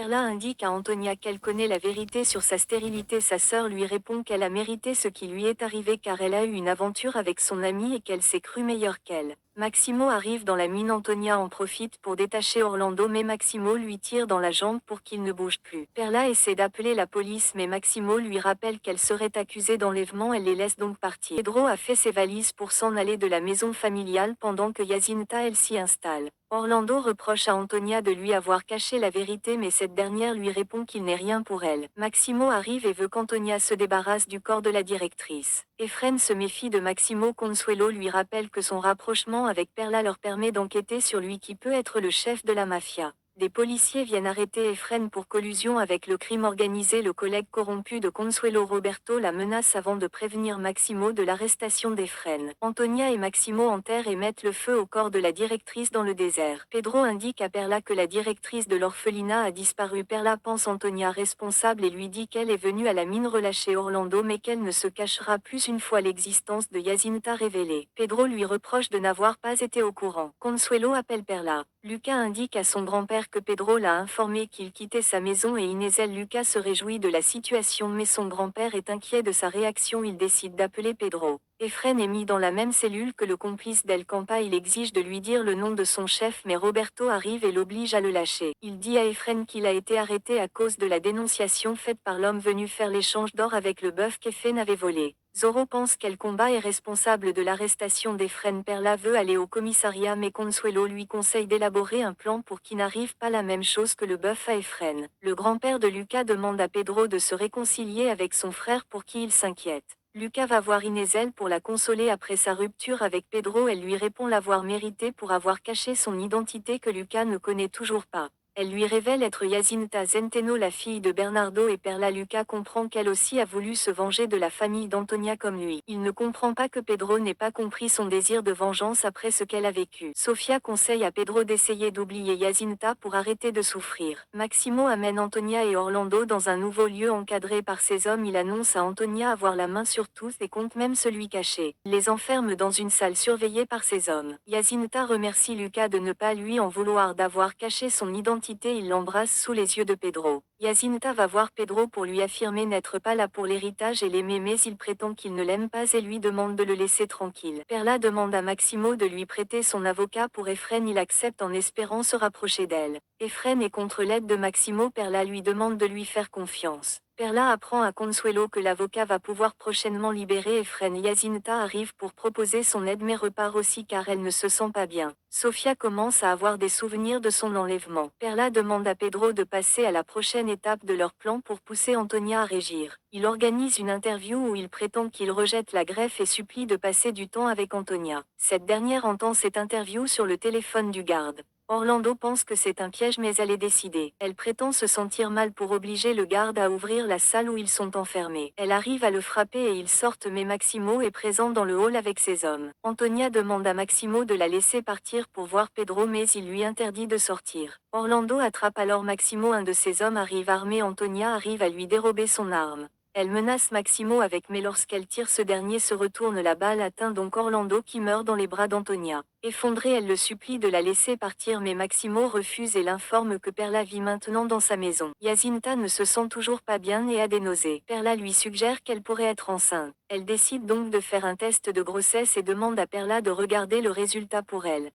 Perla indique à Antonia qu'elle connaît la vérité sur sa stérilité. Sa sœur lui répond qu'elle a mérité ce qui lui est arrivé car elle a eu une aventure avec son amie et qu'elle s'est crue meilleure qu'elle. Maximo arrive dans la mine. Antonia en profite pour détacher Orlando mais Maximo lui tire dans la jambe pour qu'il ne bouge plus. Perla essaie d'appeler la police mais Maximo lui rappelle qu'elle serait accusée d'enlèvement. Elle les laisse donc partir. Pedro a fait ses valises pour s'en aller de la maison familiale pendant que Jacinta elle s'y installe. Orlando reproche à Antonia de lui avoir caché la vérité mais cette dernière lui répond qu'il n'est rien pour elle. Maximo arrive et veut qu'Antonia se débarrasse du corps de la directrice. Efren se méfie de Maximo. Consuelo lui rappelle que son rapprochement avec Perla leur permet d'enquêter sur lui qui peut être le chef de la mafia. Des policiers viennent arrêter Efren pour collusion avec le crime organisé. Le collègue corrompu de Consuelo Roberto la menace avant de prévenir Maximo de l'arrestation d'Efren. Antonia et Maximo enterrent et mettent le feu au corps de la directrice dans le désert. Pedro indique à Perla que la directrice de l'orphelinat a disparu. Perla pense Antonia responsable et lui dit qu'elle est venue à la mine relâcher Orlando mais qu'elle ne se cachera plus une fois l'existence de Jacinta révélée. Pedro lui reproche de n'avoir pas été au courant. Consuelo appelle Perla. Lucas indique à son grand-père que Pedro l'a informé qu'il quittait sa maison et Inézel. Lucas se réjouit de la situation mais son grand-père est inquiet de sa réaction. Il décide d'appeler Pedro. Efren est mis dans la même cellule que le complice d'El Campa. Il exige de lui dire le nom de son chef mais Roberto arrive et l'oblige à le lâcher. Il dit à Efren qu'il a été arrêté à cause de la dénonciation faite par l'homme venu faire l'échange d'or avec le bœuf qu'Efren avait volé. Zoro pense qu'El Combat est responsable de l'arrestation d'Efren. Perla veut aller au commissariat mais Consuelo lui conseille d'élaborer un plan pour qu'il n'arrive pas la même chose que le bœuf à Efren. Le grand-père de Lucas demande à Pedro de se réconcilier avec son frère pour qui il s'inquiète. Lucas va voir Inézel pour la consoler après sa rupture avec Pedro. Elle lui répond l'avoir mérité pour avoir caché son identité que Lucas ne connaît toujours pas. Elle lui révèle être Jacinta Zenteno, la fille de Bernardo et Perla. Lucas comprend qu'elle aussi a voulu se venger de la famille d'Antonia comme lui. Il ne comprend pas que Pedro n'ait pas compris son désir de vengeance après ce qu'elle a vécu. Sofia conseille à Pedro d'essayer d'oublier Jacinta pour arrêter de souffrir. Maximo amène Antonia et Orlando dans un nouveau lieu encadré par ses hommes. Il annonce à Antonia avoir la main sur tous et compte même celui caché. Il les enferme dans une salle surveillée par ses hommes. Jacinta remercie Lucas de ne pas lui en vouloir d'avoir caché son identité. Il l'embrasse sous les yeux de Pedro. Jacinta va voir Pedro pour lui affirmer n'être pas là pour l'héritage et l'aimer mais il prétend qu'il ne l'aime pas et lui demande de le laisser tranquille. Perla demande à Maximo de lui prêter son avocat pour Efren. Il accepte en espérant se rapprocher d'elle. Efren est contre l'aide de Maximo. Perla lui demande de lui faire confiance. Perla apprend à Consuelo que l'avocat va pouvoir prochainement libérer Efren. Jacinta arrive pour proposer son aide mais repart aussi car elle ne se sent pas bien. Sofia commence à avoir des souvenirs de son enlèvement. Perla demande à Pedro de passer à la prochaine étape de leur plan pour pousser Antonia à régir. Il organise une interview où il prétend qu'il rejette la greffe et supplie de passer du temps avec Antonia. Cette dernière entend cette interview sur le téléphone du garde. Orlando pense que c'est un piège mais elle est décidée. Elle prétend se sentir mal pour obliger le garde à ouvrir la salle où ils sont enfermés. Elle arrive à le frapper et ils sortent mais Maximo est présent dans le hall avec ses hommes. Antonia demande à Maximo de la laisser partir pour voir Pedro mais il lui interdit de sortir. Orlando attrape alors Maximo. Un de ses hommes arrive armé. Antonia arrive à lui dérober son arme. Elle menace Maximo avec mais lorsqu'elle tire ce dernier se retourne. La balle atteint donc Orlando qui meurt dans les bras d'Antonia. Effondrée, elle le supplie de la laisser partir mais Maximo refuse et l'informe que Perla vit maintenant dans sa maison. Jacinta ne se sent toujours pas bien et a des nausées. Perla lui suggère qu'elle pourrait être enceinte. Elle décide donc de faire un test de grossesse et demande à Perla de regarder le résultat pour elle.